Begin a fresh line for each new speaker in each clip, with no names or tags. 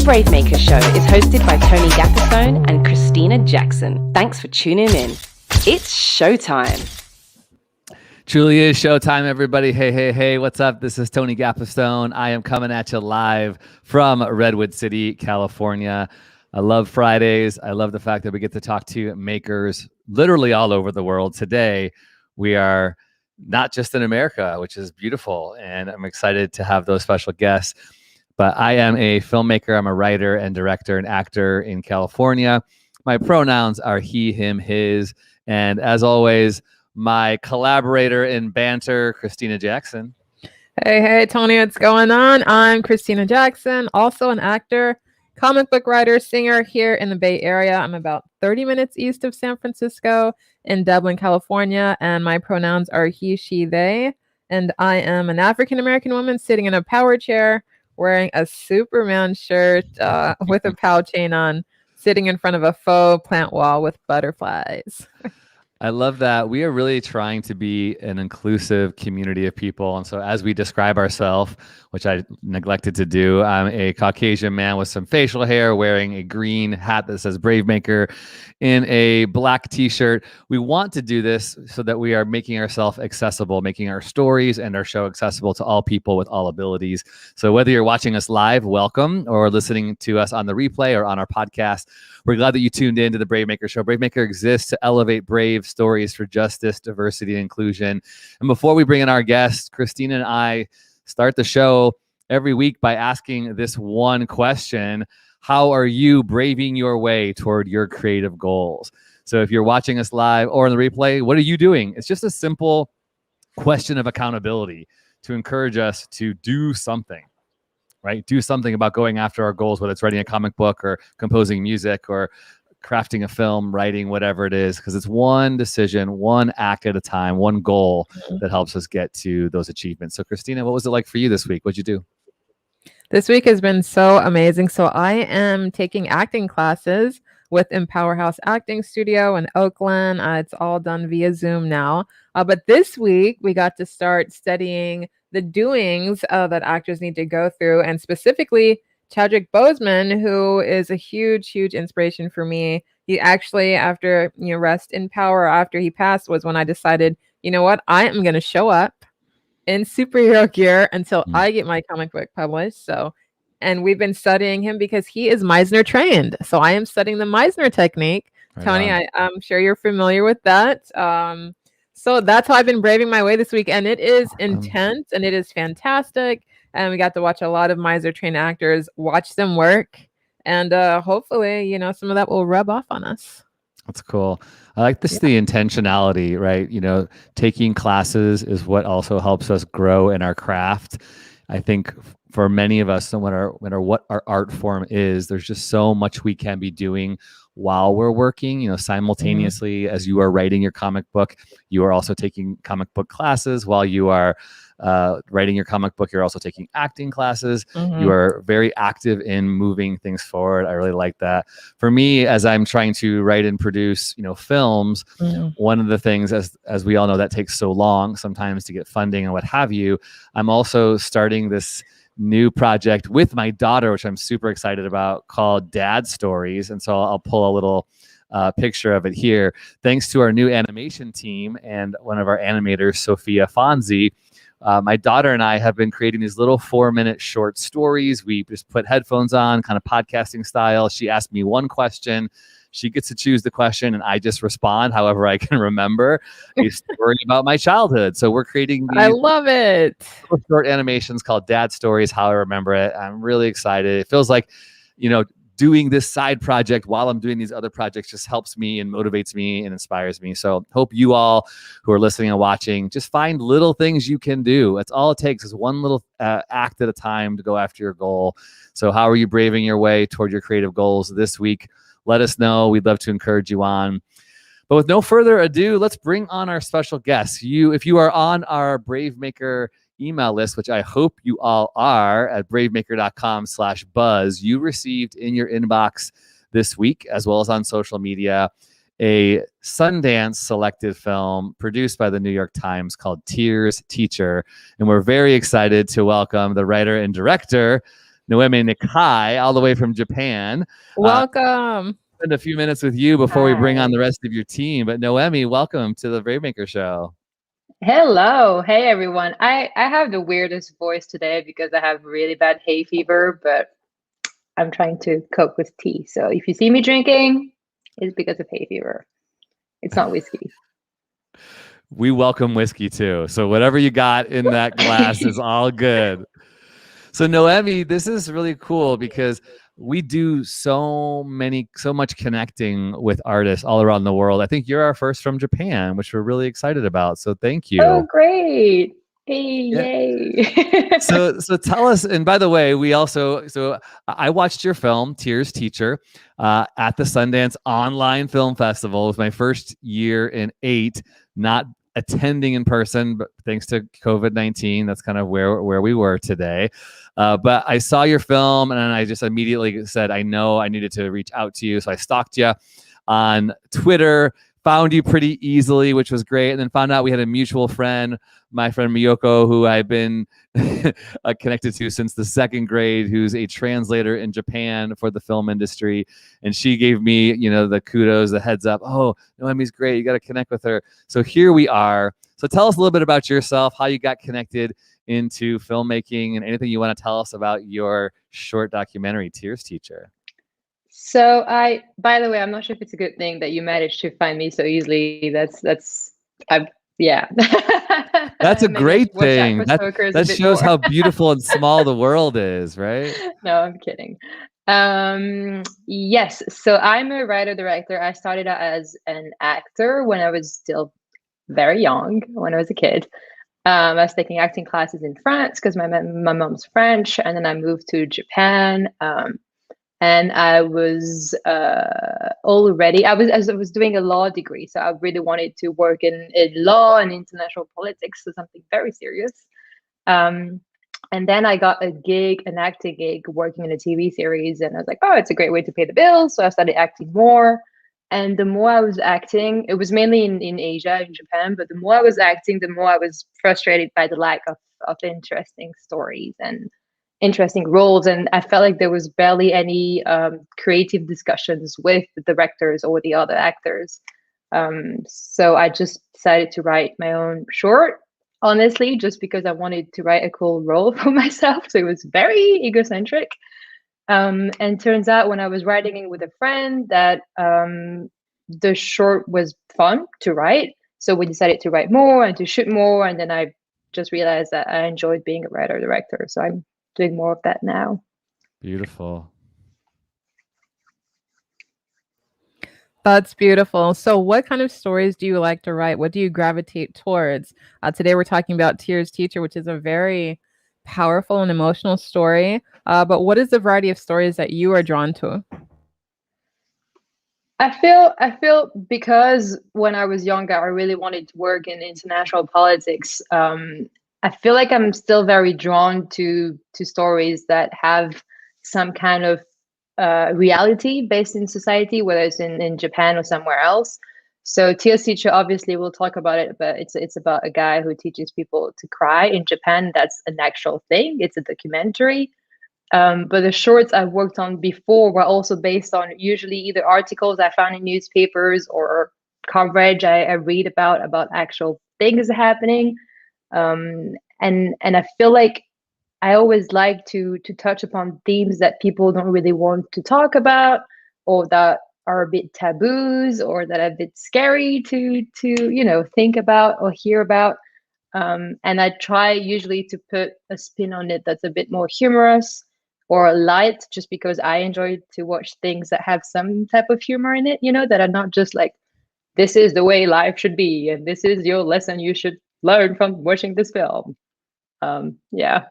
Brave Maker Show is hosted by Tony Gaffestone and Christina Jackson. Thanks for tuning in. It's showtime.
Truly is showtime, everybody. Hey, what's up? This is Tony Gaffestone. I am coming at you live from Redwood City, California. I love Fridays. I love the fact that we get to talk to makers literally all over the world. Today, we are not just in America, which is beautiful, and I'm excited to have those special guests. But I am a filmmaker. I'm a writer and director and actor in California. My pronouns are he, him, his. And as always, my collaborator in banter, Christina Jackson.
Hey, Tony, what's going on? I'm Christina Jackson, also an actor, comic book writer, singer here in the Bay Area. I'm about 30 minutes east of San Francisco in Dublin, California. And my pronouns are he, she, they. And I am an African-American woman sitting in a power chair, wearing a Superman shirt with a POW chain on, sitting in front of a faux plant wall with butterflies.
I love that. We are really trying to be an inclusive community of people. And so as we describe ourselves, which I neglected to do, I'm a Caucasian man with some facial hair wearing a green hat that says Brave Maker in a black t-shirt. We want to do this so that we are making ourselves accessible, making our stories and our show accessible to all people with all abilities. So whether you're watching us live, welcome, or listening to us on the replay or on our podcast, we're glad that you tuned in to the Brave Maker Show. Brave Maker exists to elevate brave stories for justice, diversity, and inclusion. And before we bring in our guest, Christina and I start the show every week by asking this one question: how are you braving your way toward your creative goals? So if you're watching us live or in the replay, what are you doing? It's just a simple question of accountability to encourage us to do something. Right? Do something about going after our goals, whether it's writing a comic book or composing music or crafting a film, writing, whatever it is, because it's one decision, one act at a time, one goal that helps us get to those achievements. So Christina, what was it like for you this week? What'd you do?
This week has been so amazing. So I am taking acting classes with Empower House Acting Studio in Oakland. It's all done via Zoom now. But this week we got to start studying the doings that actors need to go through, and specifically Chadwick Boseman, who is a huge inspiration for me. He actually, after Rest in Power, after he passed, was when I decided, you know what, I am going to show up in superhero gear until I get my comic book published. So, and we've been studying him because he is Meisner trained. So I am studying the Meisner technique. Right, Tony, I'm sure you're familiar with that. So that's how I've been braving my way this week. And it is intense and it is fantastic. And we got to watch a lot of Meisner trained actors, watch them work. And hopefully, some of that will rub off on us.
That's cool. I like this, the intentionality, right? Taking classes is what also helps us grow in our craft. I think for many of us, no matter what our art form is, there's just so much we can be doing while we're working, simultaneously. As you are writing your comic book, you are also taking comic book classes. While you are writing your comic book, you're also taking acting classes. You are very active in moving things forward. I really like that. For me, as I'm trying to write and produce, films, one of the things, as we all know, that takes so long sometimes to get funding and what have you, I'm also starting this new project with my daughter, which I'm super excited about, called Dad Stories. And so I'll pull a little picture of it here. Thanks to our new animation team and one of our animators, Sophia Fonzi, my daughter and I have been creating these little 4-minute short stories. We just put headphones on, kind of podcasting style. She asked me one question. She gets to choose the question, and I just respond however I can remember a story about my childhood. So we're creating
I
these
love it.
short animations called Dad Stories, How I Remember It. I'm really excited. It feels like, doing this side project while I'm doing these other projects just helps me and motivates me and inspires me. So hope you all who are listening and watching just find little things you can do. That's all it takes, is one little act at a time to go after your goal. So how are you braving your way toward your creative goals this week? Let us know. We'd love to encourage you on. But with no further ado, let's bring on our special guest. If you are on our Brave Maker email list, which I hope you all are, at bravemaker.com/buzz, you received in your inbox this week, as well as on social media, a Sundance selected film produced by the New York Times called Tears Teacher. And we're very excited to welcome the writer and director, Noemie NAKAI, all the way from Japan.
Welcome.
Spend a few minutes with you before we bring on the rest of your team. But Noemie, welcome to the Brave Maker Show.
Hello. Hey, everyone. I have the weirdest voice today because I have really bad hay fever, but I'm trying to cope with tea. So if you see me drinking, it's because of hay fever. It's not whiskey.
We welcome whiskey too. So whatever you got in that glass is all good. So Noemie, this is really cool because we do so much connecting with artists all around the world. I think you're our first from Japan, which we're really excited about. So thank you.
Oh, great. Hey, yay.
So tell us, and by the way, I watched your film, Tears Teacher, at the Sundance Online Film Festival. It was my first year in 8, not attending in person, but thanks to COVID-19, that's kind of where we were today. But I saw your film and I just immediately said, I know I needed to reach out to you. So I stalked you on Twitter, found you pretty easily, which was great. And then found out we had a mutual friend, my friend Miyoko, who I've been connected to since the 2nd grade, who's a translator in Japan for the film industry. And she gave me, the kudos, the heads up. Oh, Noemie's great. You got to connect with her. So here we are. So tell us a little bit about yourself, how you got connected into filmmaking, and anything you want to tell us about your short documentary, Tears Teacher.
So by the way, I'm not sure if it's a good thing that you managed to find me so easily. Yeah.
That's a great thing. That shows how beautiful and small the world is, right?
No, I'm kidding. Yes. So I'm a writer-director. I started out as an actor when I was still very young, when I was a kid. I was taking acting classes in France because my mom's French, and then I moved to Japan. And I was I was doing a law degree, so I really wanted to work in law and international politics, so something very serious. And then I got an acting gig working in a TV series, and I was like, oh, it's a great way to pay the bills. So I started acting more. And the more I was acting, it was mainly in Asia, in Japan, but the more I was acting, the more I was frustrated by the lack of interesting stories and interesting roles. And I felt like there was barely any creative discussions with the directors or the other actors. So I just decided to write my own short, honestly, just because I wanted to write a cool role for myself. So it was very egocentric. And turns out when I was writing it with a friend that the short was fun to write. So we decided to write more and to shoot more. And then I just realized that I enjoyed being a writer-director. So I'm doing more of that now.
Beautiful.
That's beautiful. So what kind of stories do you like to write? What do you gravitate towards? Today we're talking about Tears Teacher, which is a very powerful and emotional story. But what is the variety of stories that you are drawn to?
I feel because when I was younger, I really wanted to work in international politics. I feel like I'm still very drawn to stories that have some kind of reality based in society, whether it's in Japan or somewhere else. So Tears Teacher, obviously we'll talk about it, but it's about a guy who teaches people to cry in Japan. That's an actual thing. It's a documentary. But the shorts I've worked on before were also based on usually either articles I found in newspapers or coverage I read about actual things happening. And I feel like I always like to touch upon themes that people don't really want to talk about, or that are a bit taboos or that are a bit scary to think about or hear about. And I try usually to put a spin on it that's a bit more humorous or light, just because I enjoy to watch things that have some type of humor in it, that are not just like, this is the way life should be, and this is your lesson you should learn from watching this film. Yeah.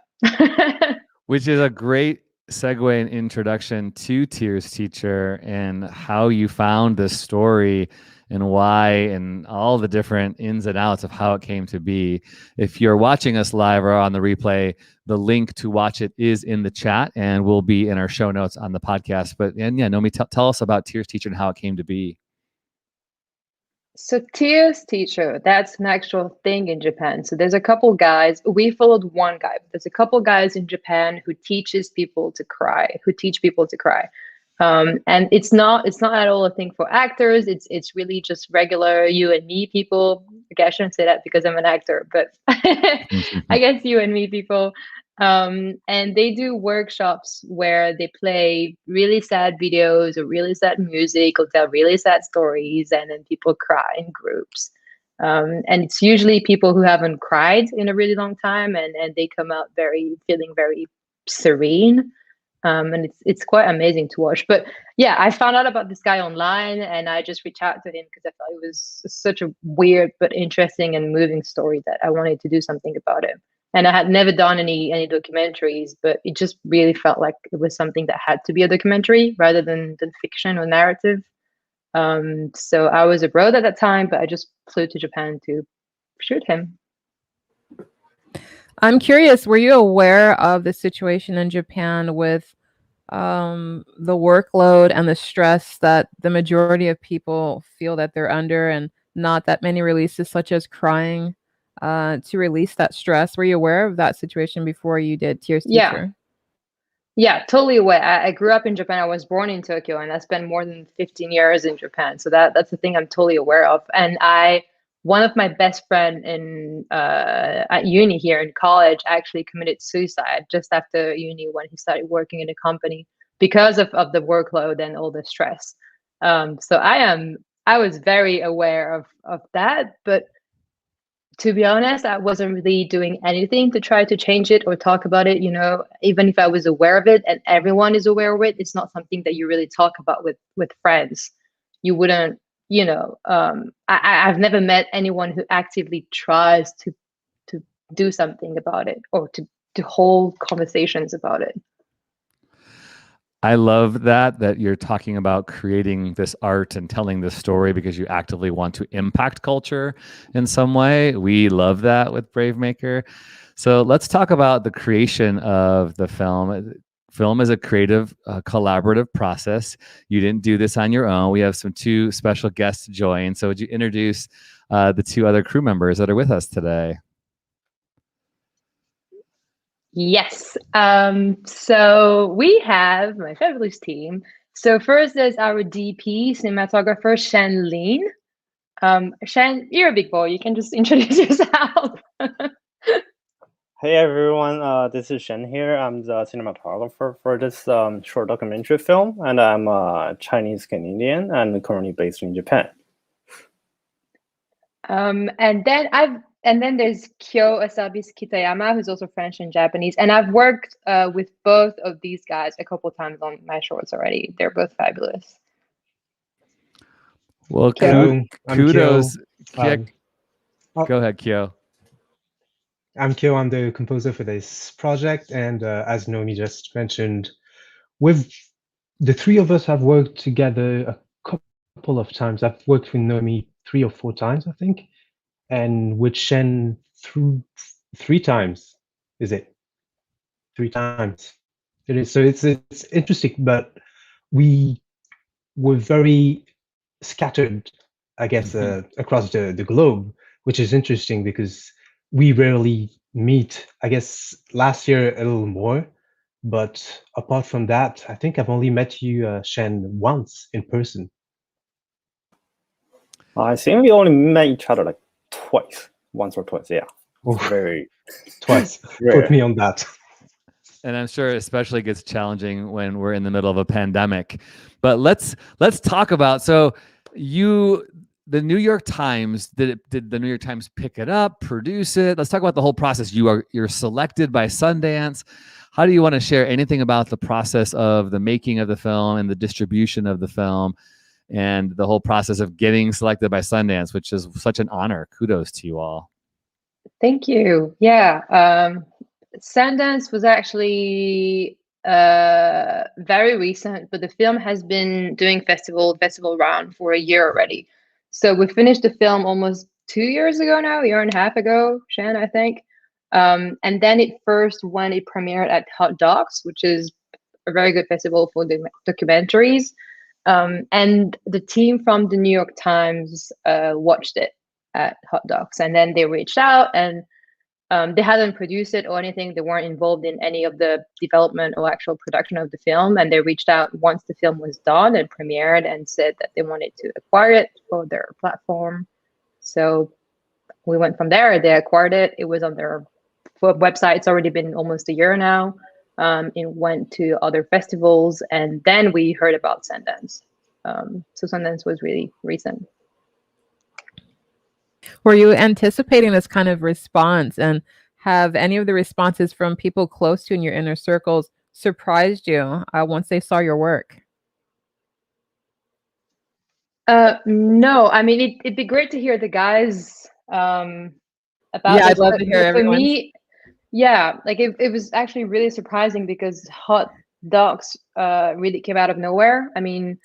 Which is a great segue and introduction to Tears Teacher and how you found this story and why and all the different ins and outs of how it came to be. If you're watching us live or on the replay, the link to watch it is in the chat and will be in our show notes on the podcast. Noemie, tell us about Tears Teacher and how it came to be.
So Tears Teacher, that's an actual thing in Japan. So there's a couple guys. We followed one guy, but there's a couple guys in Japan who teach people to cry. And it's not at all a thing for actors. It's really just regular you and me people. Okay, I shouldn't say that because I'm an actor, but I guess you and me people. And they do workshops where they play really sad videos or really sad music or tell really sad stories, and then people cry in groups. And it's usually people who haven't cried in a really long time, and they come out feeling very serene. And it's quite amazing to watch. But yeah, I found out about this guy online, and I just reached out to him because I thought it was such a weird but interesting and moving story that I wanted to do something about it. And I had never done any documentaries, but it just really felt like it was something that had to be a documentary rather than fiction or narrative. So I was abroad at that time, but I just flew to Japan to shoot him.
I'm curious, were you aware of the situation in Japan with the workload and the stress that the majority of people feel that they're under, and not that many releases such as Crying to release that stress? Were you aware of that situation before you did Tears Teacher?
Yeah, totally aware. I grew up in Japan. I was born in Tokyo, and I spent more than 15 years in Japan. So that's the thing I'm totally aware of. And one of my best friend at uni here in college actually committed suicide just after uni when he started working in a company because of the workload and all the stress. So I was very aware of that, but to be honest, I wasn't really doing anything to try to change it or talk about it. Even if I was aware of it and everyone is aware of it, it's not something that you really talk about with friends. You wouldn't, I've never met anyone who actively tries to do something about it or to hold conversations about it.
I love that you're talking about creating this art and telling this story because you actively want to impact culture in some way. We love that with Bravemaker. So let's talk about the creation of the film. Film is a creative, collaborative process. You didn't do this on your own. We have two special guests to join. So would you introduce the two other crew members that are with us today?
Yes. So we have my fabulous team. So first there's our DP, cinematographer, Shen Lin. Shen, you're a big boy. You can just introduce yourself.
Hey everyone, this is Shen here. I'm the cinematographer for this short documentary film, and I'm a Chinese Canadian and currently based in Japan.
And then there's Kyo Asabis Kitayama, who's also French and Japanese. And I've worked with both of these guys a couple times on my shorts already. They're both fabulous.
Well, kudos. Go ahead, Kyo.
I'm Kyo. I'm the composer for this project. And as Noemie just mentioned, the three of us have worked together a couple of times. I've worked with Noemie 3 or 4 times, I think. And with Shen through 3 times, is it? 3 times. It is. So it's interesting, but we were very scattered, I guess, across the globe, which is interesting because we rarely meet. I guess last year a little more, but apart from that, I think I've only met you, Shen, once in person.
I think we only met each other like once or twice. Yeah,
Oh,
very
twice.
rare.
Put me on that.
And I'm sure especially gets challenging when we're in the middle of a pandemic. But let's talk about, so the New York Times, did the New York Times pick it up, produce it? Let's talk about the whole process. You're selected by Sundance. How do you want to share anything about the process of the making of the film and the distribution of the film and the whole process of getting selected by Sundance, which is such an honor? Kudos to you all.
Thank you. Yeah. Sundance was actually very recent, but the film has been doing festival round for a year already. So we finished the film almost 2 years ago now, a year and a half ago, Shan, I think. And then it premiered at Hot Docs, which is a very good festival for the documentaries. And the team from the New York Times watched it at Hot Docs, and then they reached out, and they hadn't produced it or anything. They weren't involved in any of the development or actual production of the film, and they reached out once the film was done and premiered and said that they wanted to acquire it for their platform. So we went from there. They acquired it. It was on their website. It's already been almost a year now. It went to other festivals, and then we heard about Sundance. So Sundance was really recent.
Were you anticipating this kind of response, and have any of the responses from people close to you in your inner circles surprised you once they saw your work?
No, I mean, it'd be great to hear the guys about
Yeah,
this,
I'd love
but
to hear
for
everyone's.
me, yeah, like it was actually really surprising because Hot Docs really came out of nowhere. I mean,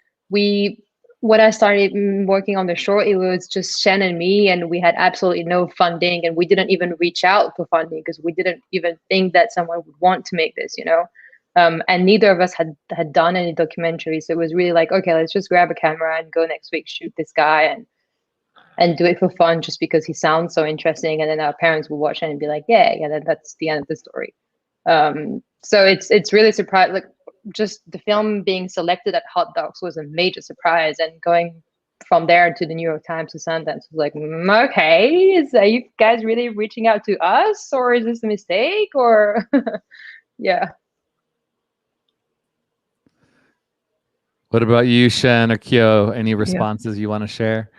when I started working on the short, it was just Shen and me, and we had absolutely no funding, and we didn't even reach out for funding because we didn't even think that someone would want to make this, you know. And neither of us had done any documentaries, so it was really like, okay, let's just grab a camera and go next week, shoot this guy, and do it for fun just because he sounds so interesting. And then our parents will watch it and be like, yeah, that's the end of the story. So it's really surprising. Like, just the film being selected at Hot Docs was a major surprise, and going from there to the New York Times to Sundance was like, okay, are you guys really reaching out to us, or is this a mistake? Or yeah.
What about you, Shen or Kyo? Any responses you want to share?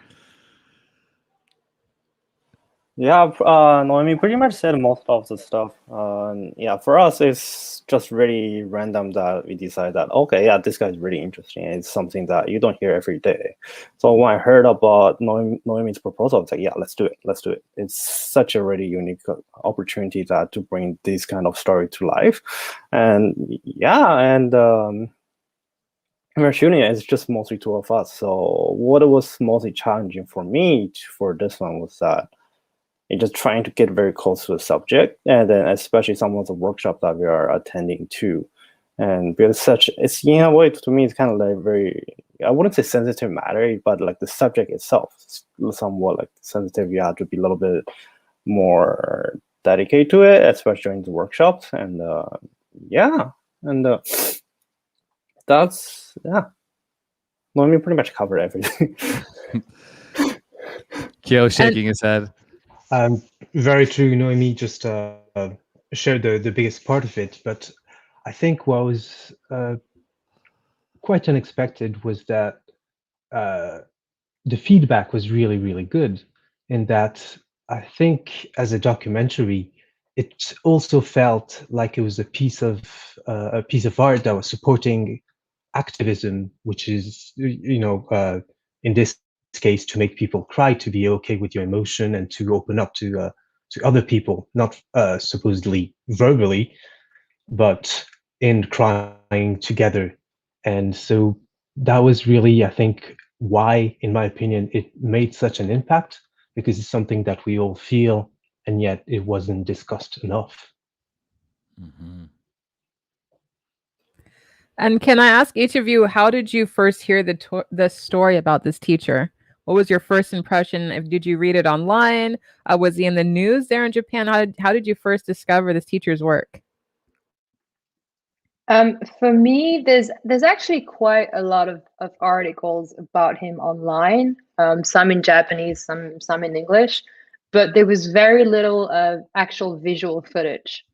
Yeah, Noemie pretty much said most of the stuff. Yeah, for us, it's just really random that we decide that, okay, yeah, this guy's really interesting. It's something that you don't hear every day. So when I heard about Noemie's proposal, I was like, yeah, let's do it. It's such a really unique opportunity to bring this kind of story to life. And yeah, and we're shooting it, it's just mostly two of us. So what was mostly challenging for me for this one was that and just trying to get very close to the subject, and then especially some of the workshop that we are attending to, and because it's in a way to me it's kind of like very, I wouldn't say sensitive matter, but like the subject itself is somewhat like sensitive. You have to be a little bit more dedicated to it, especially during the workshops, and that's Well, we pretty much covered everything.
Kyo shaking his head.
Very true. Noemie just shared the biggest part of it, but I think what was quite unexpected was that the feedback was really, really good. In that, I think as a documentary, it also felt like it was a piece of art that was supporting activism, which is, in this case, to make people cry, to be okay with your emotion, and to open up to other people, not supposedly verbally, but in crying together. And so that was really, I think, why, in my opinion, it made such an impact, because it's something that we all feel, and yet it wasn't discussed enough.
Mm-hmm.
And can I ask each of you, how did you first hear the story about this teacher? What was your first impression? Did you read it online? Was he in the news there in Japan? How did you first discover this teacher's work?
For me, there's actually quite a lot of articles about him online, some in Japanese, some in English, but there was very little actual visual footage.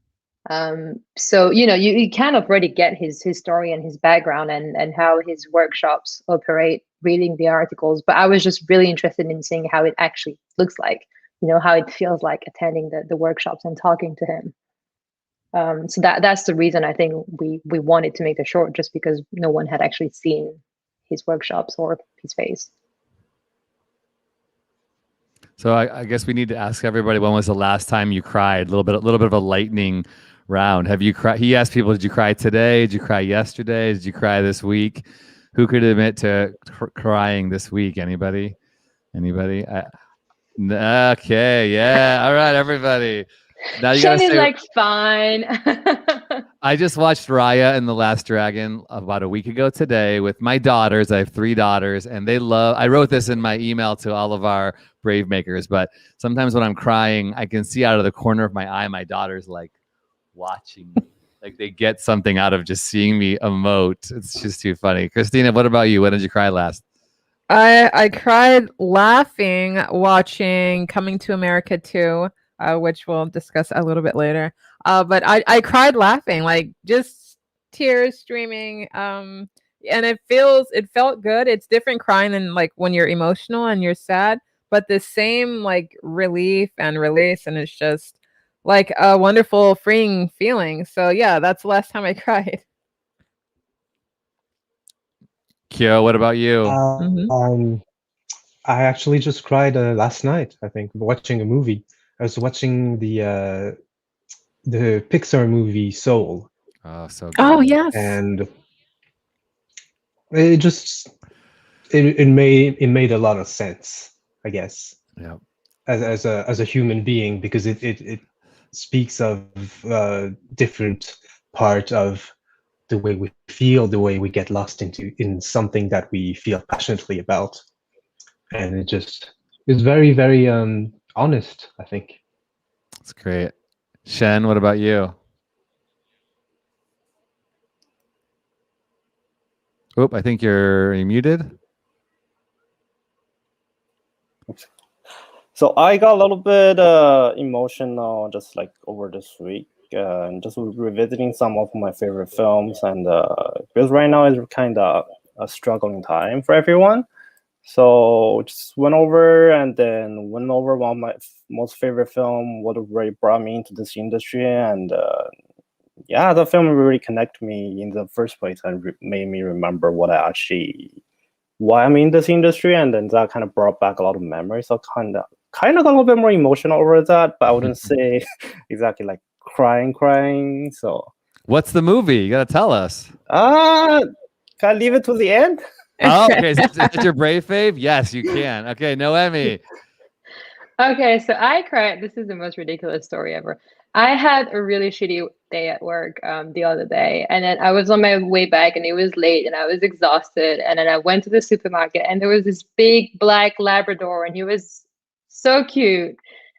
So you kind of already get his story and his background and how his workshops operate reading the articles, but I was just really interested in seeing how it actually looks like, how it feels like attending the workshops and talking to him. So that's the reason I think we wanted to make the short, just because no one had actually seen his workshops or his face.
So I guess we need to ask everybody, when was the last time you cried? A little bit of a lightning round. Have you cried? He asked people, did you cry today? Did you cry yesterday? Did you cry this week? Who could admit to crying this week? Anybody? Okay, yeah. All right, everybody. Now you
Shen
gotta
is
say,
like, fine.
I just watched Raya and the Last Dragon about a week ago today with my daughters. I have 3 daughters, and they love. I wrote this in my email to all of our Brave Makers, but sometimes when I'm crying, I can see out of the corner of my eye my daughters like watching me. Like they get something out of just seeing me emote. It's just too funny. Christina, what about you? When did you cry last?
I cried laughing watching Coming to America 2, which we'll discuss a little bit later. But I cried laughing, like just tears streaming. And it felt good. It's different crying than like when you're emotional and you're sad, but the same like relief and release, and it's just like a wonderful freeing feeling. So yeah, that's the last time I cried.
Kyo, what about you?
I actually just cried last night, I think, watching a movie. I was watching the Pixar movie Soul.
Oh, so good.
Oh yes.
And it just it made a lot of sense, I guess.
Yeah.
As a human being, because it speaks of different part of the way we feel, the way we get lost in something that we feel passionately about. And it's very, very honest, I think.
That's great. Shen, what about you? Oop, I think you're muted.
So I got a little bit emotional just like over this week, and just revisiting some of my favorite films, and because right now is kind of a struggling time for everyone. So just went over one of my most favorite film, what really brought me into this industry, and yeah, the film really connected me in the first place and made me remember why I'm in this industry, and then that kind of brought back a lot of memories. So kind of got a little bit more emotional over that, but I wouldn't say exactly like crying. So
what's the movie? You gotta tell us.
Can I leave it to the end?
Oh, okay. Is it your Brave fave? Yes, you can. Okay, Noemie.
Okay, so I cried. This is the most ridiculous story ever. I had a really shitty day at work the other day, and then I was on my way back, and it was late, and I was exhausted. And then I went to the supermarket, and there was this big black Labrador, and he was so cute.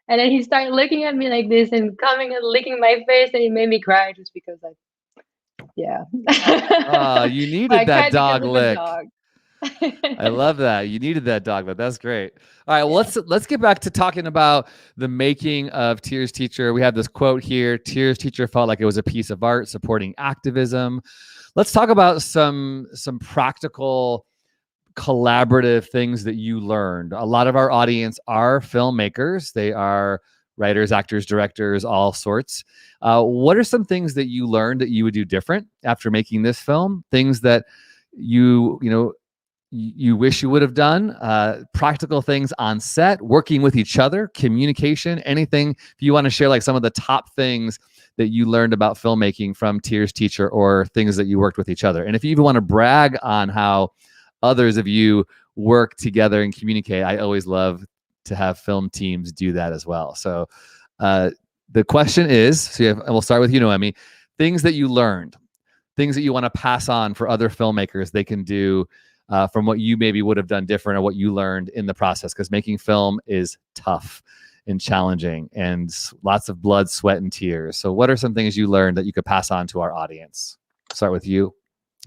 And then he started looking at me like this and coming and licking my face, and he made me cry just because yeah.
Oh, you needed that dog lick.
Dog.
I love that. You needed that dog lick. That's great. All right, well, let's get back to talking about the making of Tears Teacher. We have this quote here: Tears Teacher felt like it was a piece of art supporting activism. Let's talk about some practical collaborative things that you learned. A lot of our audience are filmmakers. They are writers, actors, directors, all sorts. What are some things that you learned that you would do different after making this film? Things that you wish you would have done, practical things on set, working with each other, communication, anything. If you want to share like some of the top things that you learned about filmmaking from Tears Teacher, or things that you worked with each other. And if you even want to brag on how others of you work together and communicate, I always love to have film teams do that as well. So the question is, and we'll start with you, Noemie, things that you learned, things that you want to pass on for other filmmakers they can do from what you maybe would have done different, or what you learned in the process, because making film is tough and challenging and lots of blood, sweat, and tears. So what are some things you learned that you could pass on to our audience? Start with you,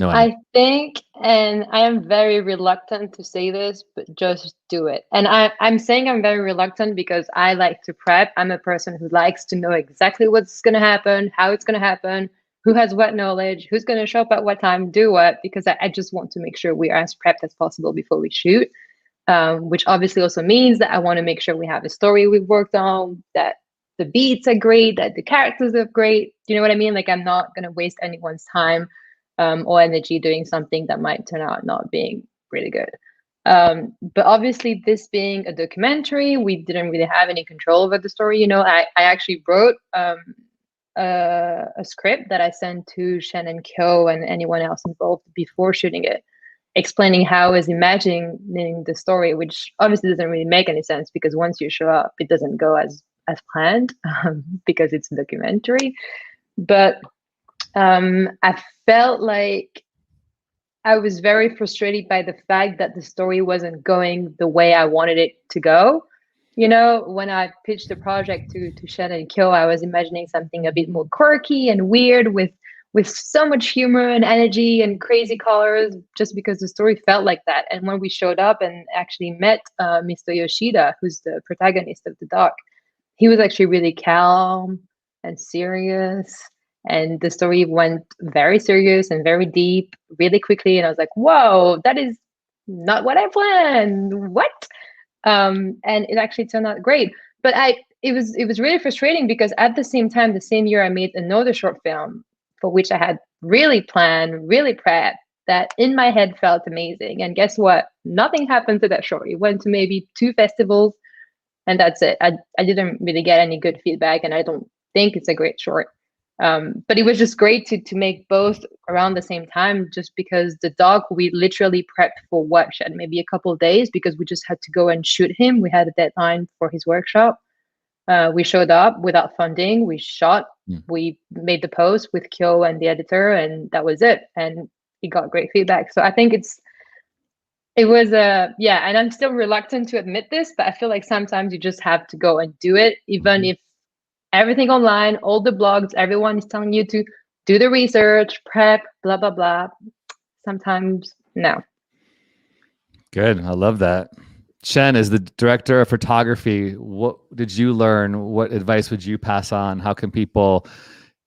No,
I think, and I am very reluctant to say this, but just do it. And I'm saying I'm very reluctant because I like to prep. I'm a person who likes to know exactly what's going to happen, how it's going to happen, who has what knowledge, who's going to show up at what time, do what, because I just want to make sure we are as prepped as possible before we shoot. Which obviously also means that I want to make sure we have a story we've worked on, that the beats are great, that the characters are great. You know what I mean? Like, I'm not going to waste anyone's time or energy doing something that might turn out not being really good. But obviously, this being a documentary, we didn't really have any control over the story. You know, I actually wrote a script that I sent to Shen and Kyo and anyone else involved before shooting it, explaining how I was imagining the story, which obviously doesn't really make any sense because once you show up, it doesn't go as planned because it's a documentary. But I felt like I was very frustrated by the fact that the story wasn't going the way I wanted it to go. You know, when I pitched the project to Shen and Kyo, I was imagining something a bit more quirky and weird with so much humor and energy and crazy colors, just because the story felt like that. And when we showed up and actually met Mr. Yoshida, who's the protagonist of the doc, he was actually really calm and serious. And the story went very serious and very deep really quickly. And I was like, whoa, that is not what I planned. What? And it actually turned out great. But it was really frustrating because at the same time, the same year, I made another short film for which I had really planned, really prepped, that in my head felt amazing. And guess what? Nothing happened to that short. It went to maybe 2 festivals, and that's it. I didn't really get any good feedback, and I don't think it's a great short. But it was just great to make both around the same time, just because the doc, we literally prepped for what, Shed, maybe a couple of days, because we just had to go and shoot him. We had a deadline for his workshop. We showed up without funding. We shot. We made the post with Kyo and the editor, and that was it. And he got great feedback. So I think it was yeah. And I'm still reluctant to admit this, but I feel like sometimes you just have to go and do it, even if everything online, all the blogs, everyone is telling you to do the research, prep, blah blah blah. Sometimes no.
Good. I love that. Shen is the director of photography. What did you learn? What advice would you pass on? How can people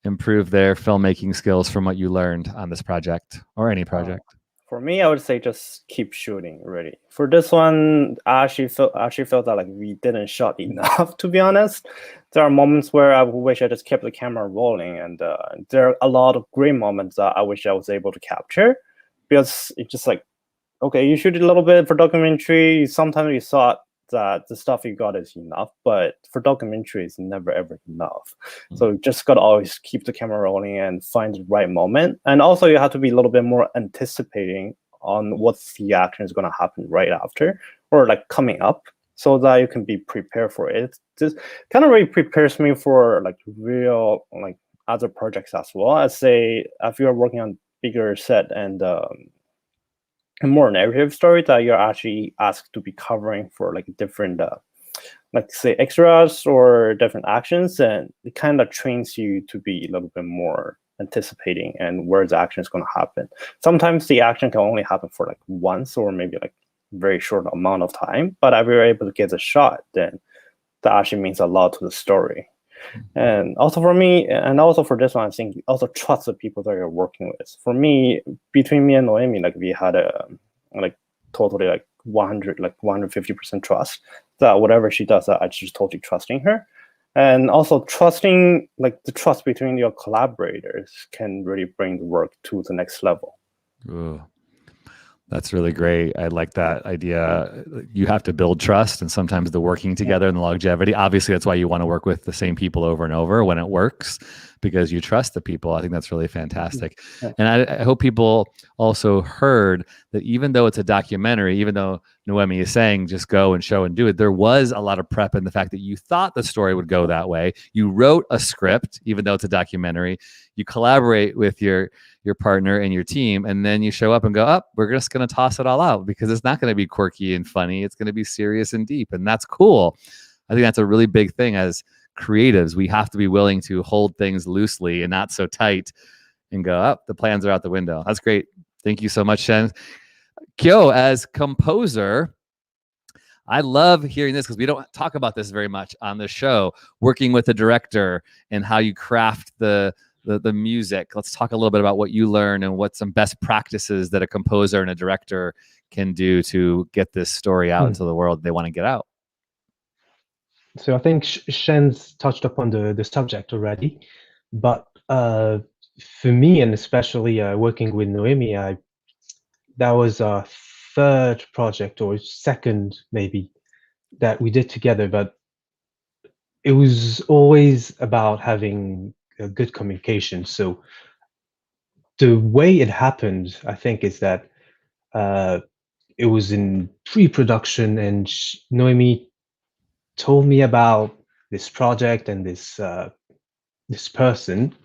improve their filmmaking skills from what you learned on this project or any project?
For me, I would say just keep shooting. Really, for this one, I actually felt that like we didn't shot enough. To be honest, there are moments where I wish I just kept the camera rolling, and there are a lot of great moments that I wish I was able to capture, because it's just like, okay, you shoot a little bit for documentary. Sometimes you thought that the stuff you got is enough, but for documentary, it's never ever enough. So you just got to always keep the camera rolling and find the right moment. And also you have to be a little bit more anticipating on what the action is going to happen right after, or like coming up, so that you can be prepared for it. This kind of really prepares me for like real like other projects as well. I say if you're working on bigger set and a more narrative story that you're actually asked to be covering for like different like say extras or different actions, and it kind of trains you to be a little bit more anticipating and where the action is going to happen. Sometimes the action can only happen for like once or maybe like very short amount of time, but if you're able to get a shot, then that actually means a lot to the story. And also for me, and also for this one, I think you also trust the people that you're working with. For me, between me and Noemie, like we had a like totally like 150% trust that whatever she does, I just totally trusting her. And also trusting, like the trust between your collaborators can really bring the work to the next level.
Ooh. That's really great. I like that idea. You have to build trust, and sometimes the working together and the longevity. Obviously, that's why you want to work with the same people over and over when it works, because you trust the people. I think that's really fantastic. Yeah. And I hope people also heard that even though it's a documentary, even though Noemie is saying just go and show and do it, there was a lot of prep in the fact that you thought the story would go that way. You wrote a script, even though it's a documentary. You collaborate with your partner and your team, and then you show up and go, we're just going to toss it all out because it's not going to be quirky and funny. It's going to be serious and deep, and that's cool. I think that's a really big thing as creatives. We have to be willing to hold things loosely and not so tight and go, the plans are out the window. That's great. Thank you so much, Shen. Kyo, as composer, I love hearing this because we don't talk about this very much on the show, working with a director and how you craft the music. Let's talk a little bit about what you learn and what some best practices that a composer and a director can do to get this story out into the world they want to get out.
So I think Shen's touched upon the subject already, but for me, and especially working with Noemie, that was our third project or second maybe that we did together, but it was always about having a good communication. So the way it happened, I think, is that it was in pre-production, and Noemie told me about this project and this person,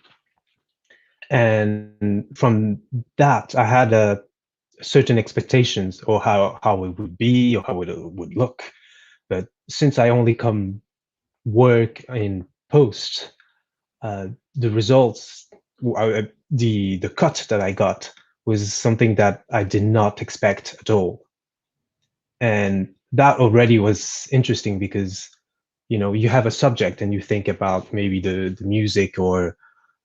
and from that I had certain expectations or how it would be or how it would look. But since I only come work in post, the results, the cut that I got was something that I did not expect at all. And that already was interesting because, you know, you have a subject and you think about maybe the music or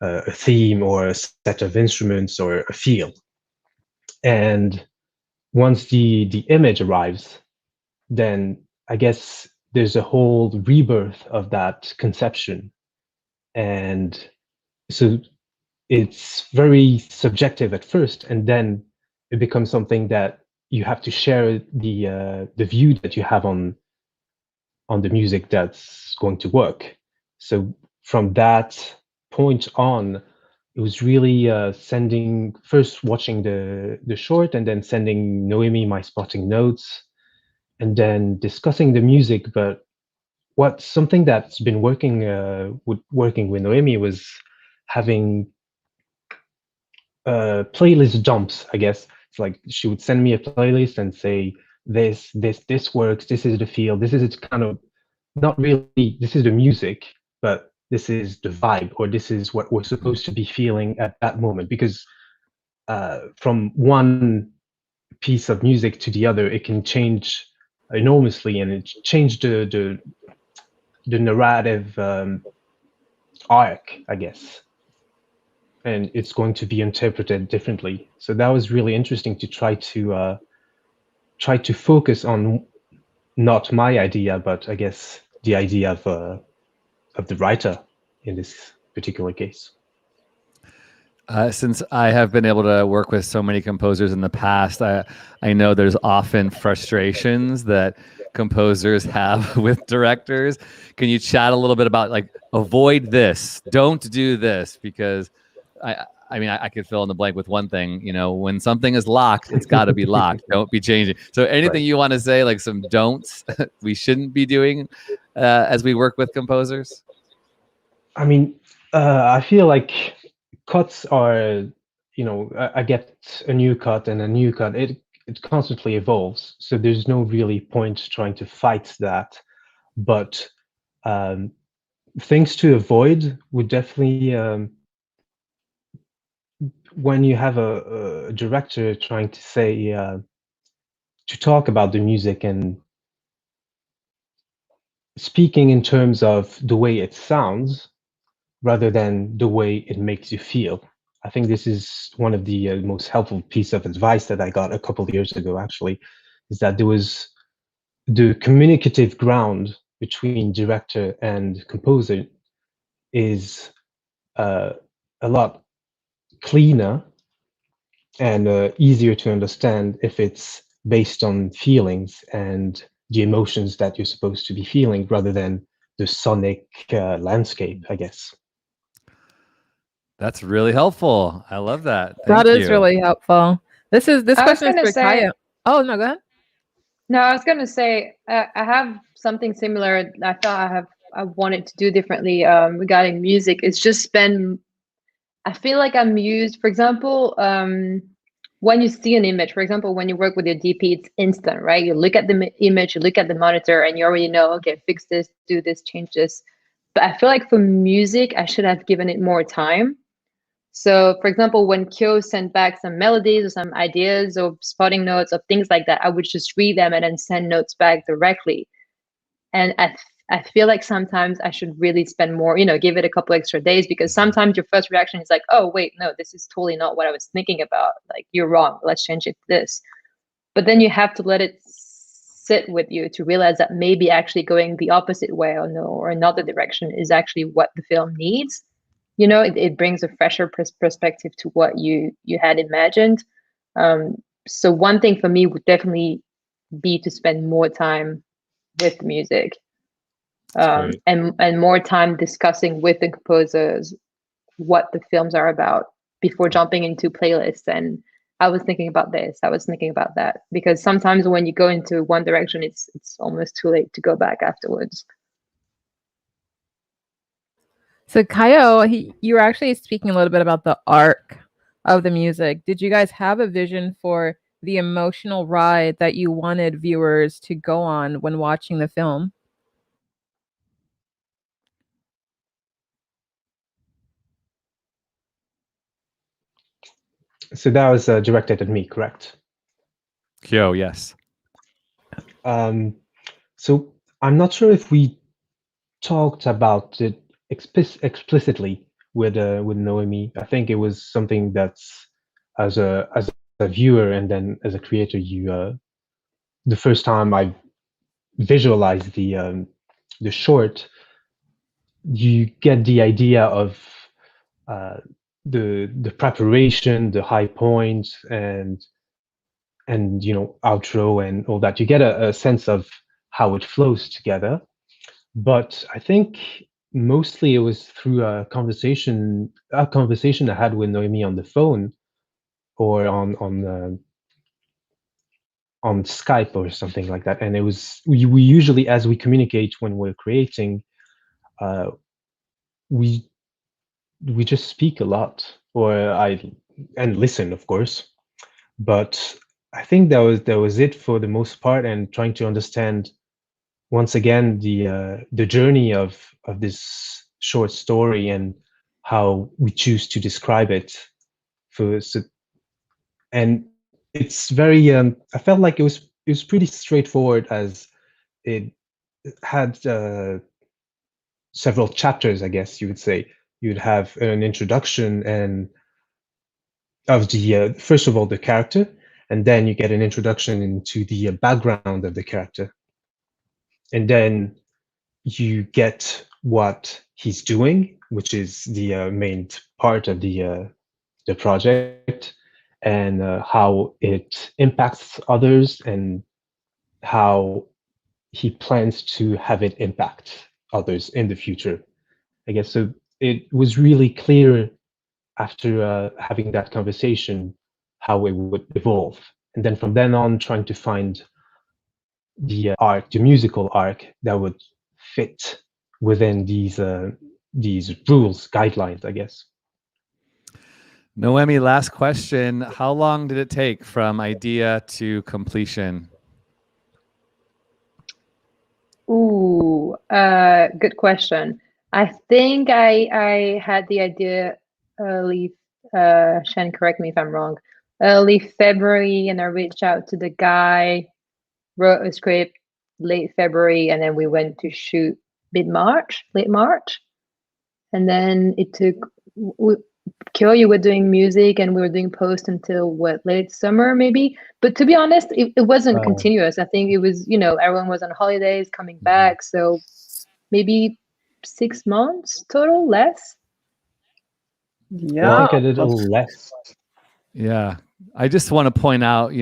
a theme or a set of instruments or a feel. And once the image arrives, then I guess there's a whole rebirth of that conception. And so it's very subjective at first, and then it becomes something that you have to share the view that you have on the music that's going to work. So from that point on, it was really first watching the short, and then sending Noemie my spotting notes, and then discussing the music. But something that's been working with Noemie was having playlist dumps, I guess. It's like she would send me a playlist and say, this works, this is the feel, this is it, kind of, not really this is the music, but this is the vibe, or this is what we're supposed to be feeling at that moment. Because from one piece of music to the other, it can change enormously, and it changed the narrative arc, I guess. And it's going to be interpreted differently. So that was really interesting to try to focus on not my idea, but I guess the idea of the writer in this particular case.
Since I have been able to work with so many composers in the past, I know there's often frustrations that composers have with directors. Can you chat a little bit about, like, avoid this, don't do this? Because I mean, I could fill in the blank with one thing. You know, when something is locked, it's got to be locked. Don't be changing. So anything you want to say, like some don'ts we shouldn't be doing as we work with composers?
I mean, I feel like cuts are, you know, I get a new cut and a new cut. It constantly evolves. So there's no really point trying to fight that. But things to avoid would definitely, when you have a director trying to say, to talk about the music and speaking in terms of the way it sounds rather than the way it makes you feel. I think this is one of the most helpful piece of advice that I got a couple of years ago, actually, is that there was the communicative ground between director and composer is a lot cleaner and easier to understand if it's based on feelings and the emotions that you're supposed to be feeling rather than the sonic landscape, I guess.
That's really helpful. I love that.
That is really helpful. This question is for Kaya. Oh, no, go ahead.
No, I was gonna say I have something similar. I thought I wanted to do differently regarding music. It's just been, I feel like I'm used, for example, when you see an image, for example, when you work with your DP, it's instant, right? You look at the image, you look at the monitor, and you already know, okay, fix this, do this, change this. But I feel like for music, I should have given it more time. So, for example, when Kyo sent back some melodies or some ideas or spotting notes or things like that, I would just read them and then send notes back directly. And I feel like sometimes I should really spend more, give it a couple extra days, because sometimes your first reaction is like, oh, wait, no, this is totally not what I was thinking about. Like, you're wrong. Let's change it to this. But then you have to let it sit with you to realize that maybe actually going the opposite way or another direction is actually what the film needs. It brings a fresher perspective to what you had imagined. So one thing for me would definitely be to spend more time with the music, and more time discussing with the composers what the films are about before jumping into playlists. And I was thinking about this, I was thinking about that, because sometimes when you go into one direction, it's almost too late to go back afterwards.
So Kaio, you were actually speaking a little bit about the arc of the music. Did you guys have a vision for the emotional ride that you wanted viewers to go on when watching the film?
So that was directed at me, correct?
Kyo, yes.
So I'm not sure if we talked about it explicitly with Noemie. I think it was something that's as a viewer and then as a creator, the first time I visualized the short, you get the idea of the preparation, the high points, and outro and all that. You get a sense of how it flows together. But I think mostly it was through a conversation I had with Noemie on the phone or on Skype or something like that. And it was we usually, as we communicate when we're creating, we just speak a lot, and listen, of course. But I think that was it for the most part, and trying to understand once again the journey of this short story and how we choose to describe it. And it's very I felt like it was pretty straightforward, as it had several chapters, I guess you would say. You'd have an introduction and of the first of all the character, and then you get an introduction into the background of the character, and then you get what he's doing, which is the main part of the project, and how it impacts others, and how he plans to have it impact others in the future, I guess. So it was really clear after having that conversation how it would evolve, and then from then on trying to find the musical arc that would fit within these rules, guidelines, I guess.
Noemie, last question. How long did it take from idea to completion?
Ooh, good question. I think I had the idea early, Shen, correct me if I'm wrong, early February, and I reached out to the guy, wrote a script late February, and then we went to shoot late March. And then it took, Kyo, you were doing music and we were doing post until what, late summer maybe? But to be honest, it wasn't continuous. I think it was, everyone was on holidays coming back. So maybe 6 months total, less.
Yeah, I think I did a little less.
Yeah. I just want to point out,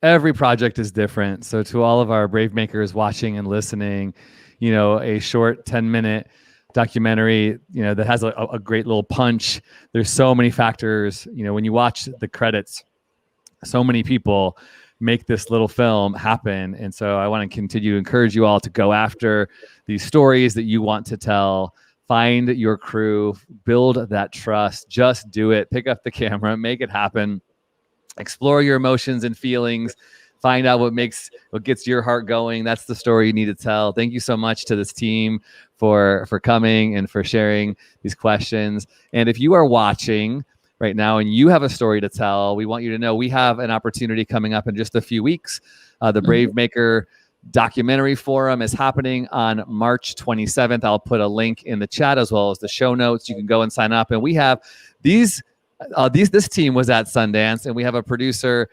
every project is different. So to all of our brave makers watching and listening, a short 10-minute documentary, that has a great little punch. There's so many factors, when you watch the credits, so many people make this little film happen. And so I want to continue to encourage you all to go after these stories that you want to tell. Find your crew, build that trust, just do it. Pick up the camera, make it happen. Explore your emotions and feelings. Find out what gets your heart going. That's the story you need to tell. Thank you so much to this team for coming and for sharing these questions. And if you are watching, right now and you have a story to tell, we want you to know we have an opportunity coming up in just a few weeks. The Brave Maker Documentary Forum is happening on March 27th. I'll put a link in the chat as well as the show notes. You can go and sign up. And we have this team was at Sundance, and we have a producer,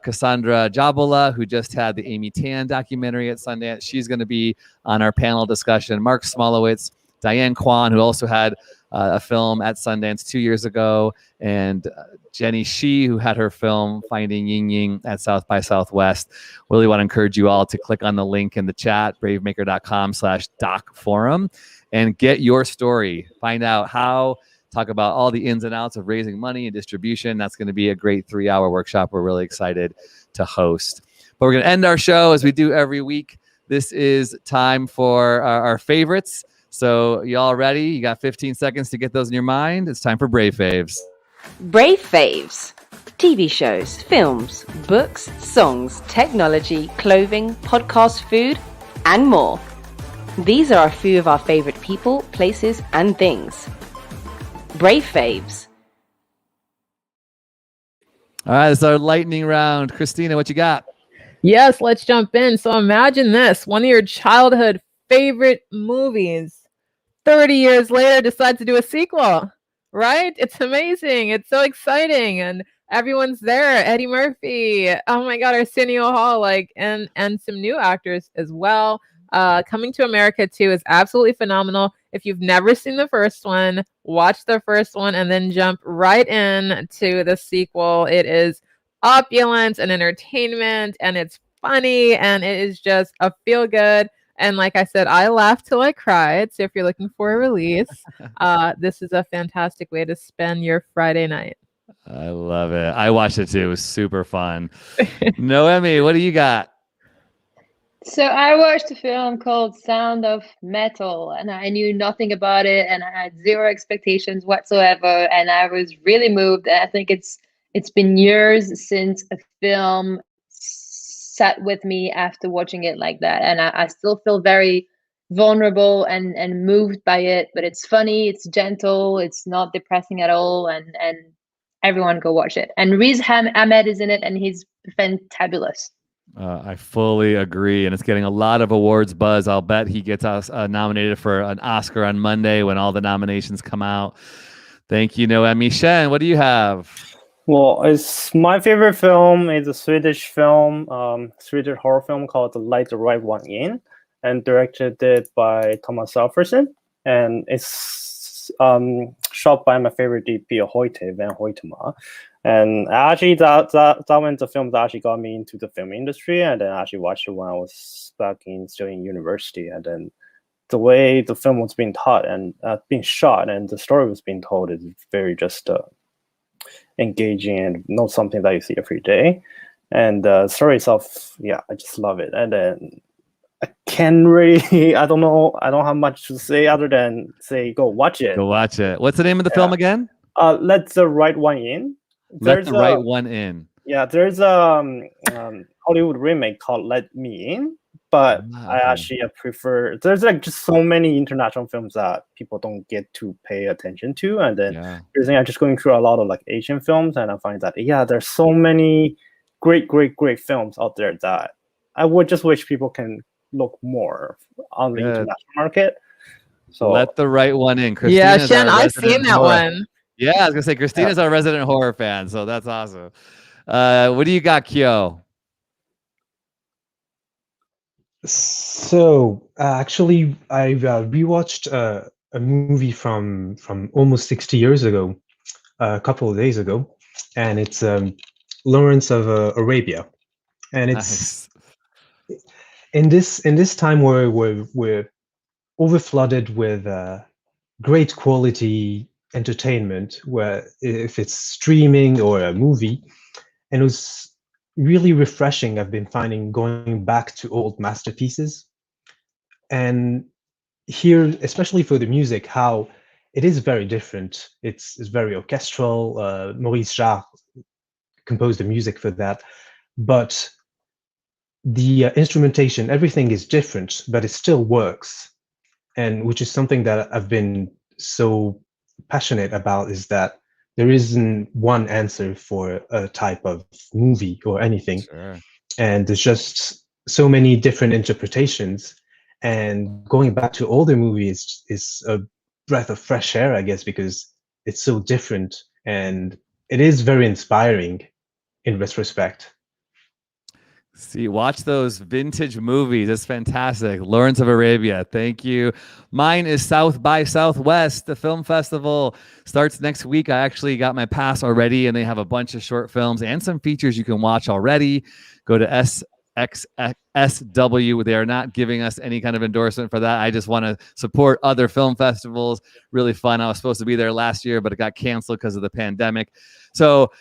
Cassandra Jabola, who just had the Amy Tan documentary at Sundance. She's going to be on our panel discussion. Mark Smolowitz, Diane Kwan, who also had a film at Sundance 2 years ago, and Jenny Shi, who had her film Finding Ying Ying at South by Southwest. Really want to encourage you all to click on the link in the chat, bravemaker.com/docforum, and get your story. Find out how, talk about all the ins and outs of raising money and distribution. That's going to be a great 3-hour workshop we're really excited to host. But we're going to end our show as we do every week. This is time for our favorites. So y'all ready? You got 15 seconds to get those in your mind. It's time for Brave Faves.
Brave Faves. TV shows, films, books, songs, technology, clothing, podcast, food, and more. These are a few of our favorite people, places, and things. Brave Faves.
All right, it's our lightning round. Christina, what you got?
Yes, let's jump in. So imagine this, one of your childhood favorite movies 30 years later decides to do a sequel, right? It's amazing. It's so exciting. And everyone's there. Eddie Murphy. Oh my God, Arsenio Hall, and some new actors as well. Coming to America 2 is absolutely phenomenal. If you've never seen the first one, watch the first one and then jump right in to the sequel. It is opulent and entertainment, and it's funny, and it is just a feel good. And like I said, I laughed till I cried. So if you're looking for a release, this is a fantastic way to spend your Friday night.
I love it. I watched it too. It was super fun. Noemie, what do you got?
So I watched a film called Sound of Metal, and I knew nothing about it, and I had zero expectations whatsoever, and I was really moved. And I think it's been years since a film sat with me after watching it like that, and I still feel very vulnerable and moved by it. But it's funny, it's gentle, it's not depressing at all, and everyone go watch it. And Riz Ahmed is in it, and he's fantabulous.
I fully agree, and it's getting a lot of awards buzz. I'll bet he gets us nominated for an Oscar on Monday when all the nominations come out. Thank you, Noemie. Shen, what do you have?
Well, it's my favorite film. It's a Swedish film, Swedish horror film called Let the Right One In, and directed by Thomas Alfredson. And it's shot by my favorite DP, Hoyte van Hoytema. And actually, that was the film that actually got me into the film industry. And then I actually watched it when I was still in university. And then the way the film was being taught and being shot and the story was being told is very just engaging and not something that you see every day. And the story itself, yeah, I just love it. And then I can't really, I don't have much to say other than say, go watch it.
Go watch it. What's the name of the film again?
Let the Right One In.
Let the Right One In.
Yeah, there's a Hollywood remake called Let Me In, but I actually prefer. There's just so many international films that people don't get to pay attention to, and then I'm just going through a lot of Asian films, and I find that there's so many great films out there that I would just wish people can look more on the international market. So
Let the Right One In.
Yeah, Shen, I've seen that one.
Yeah, I was gonna say Christina's our resident horror fan, so that's awesome. What do you got, Kyo?
So actually, I've rewatched a movie from almost 60 years ago, a couple of days ago, and it's Lawrence of Arabia, and it's in this time where we're overflooded with great quality entertainment, where if it's streaming or a movie, and it was really refreshing. I've been finding going back to old masterpieces, and here, especially for the music, how it is very different. It's very orchestral. Maurice Jarre composed the music for that, but the instrumentation, everything is different, but it still works, and which is something that I've been so passionate about, is that there isn't one answer for a type of movie or anything.
Sure.
And there's just so many different interpretations. And going back to older movies is a breath of fresh air, I guess, because it's so different. And it is very inspiring in retrospect.
See, watch those vintage movies. It's fantastic. Lawrence of Arabia. Thank you. Mine is South by Southwest. The film festival starts next week. I actually got my pass already, and they have a bunch of short films and some features you can watch already. Go to SXSW. They are not giving us any kind of endorsement for that. I just want to support other film festivals. Really fun. I was supposed to be there last year, but it got canceled because of the pandemic. So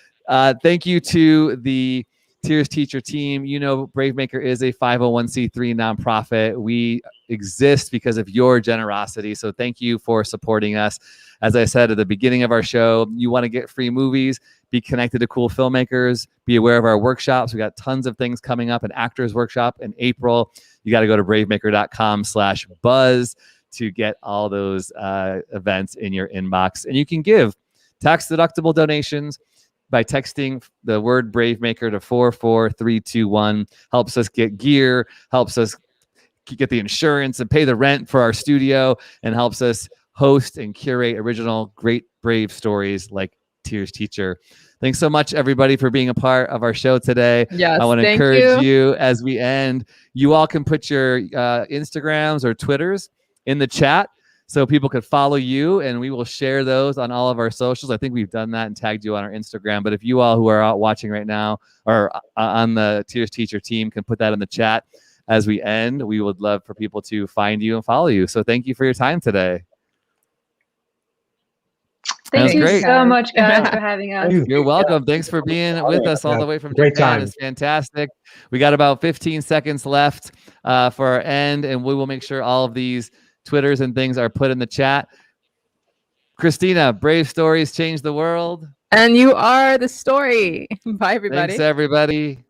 thank you to the Tears Teacher team. You know, Bravemaker is a 501c3 nonprofit. We exist because of your generosity. So thank you for supporting us. As I said at the beginning of our show, you want to get free movies, be connected to cool filmmakers, be aware of our workshops. We got tons of things coming up, an actors workshop in April. You got to go to bravemaker.com/buzz to get all those events in your inbox. And you can give tax-deductible donations by texting the word Bravemaker to 44321. Helps us get gear, helps us get the insurance and pay the rent for our studio, and helps us host and curate original great brave stories like Tears Teacher. Thanks so much, everybody, for being a part of our show today.
Yes,
I want to encourage you as we end. You all can put your Instagrams or Twitters in the chat so people could follow you, and we will share those on all of our socials. I think we've done that and tagged you on our Instagram. But if you all who are out watching right now or on the Tears Teacher team can put that in the chat as we end, we would love for people to find you and follow you. So thank you for your time today.
Thank you
great.
so much, guys, for having us.
You're welcome. Thanks for being with us all the way from Japan. It's fantastic. We got about 15 seconds left for our end, and we will make sure all of these Twitters and things are put in the chat. Christina, brave stories change the world.
And you are the story. Bye, everybody.
Thanks, everybody.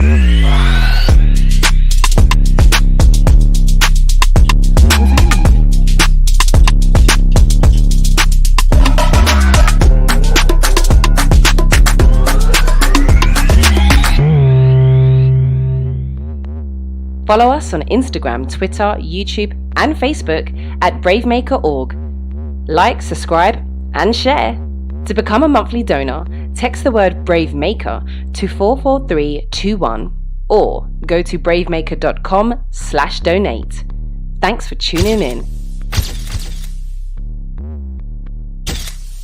Follow us on Instagram, Twitter, YouTube, and Facebook at bravemaker.org. Like, subscribe, and share. To become a monthly donor, text the word Bravemaker to 44321 or go to bravemaker.com/donate. Thanks for tuning in.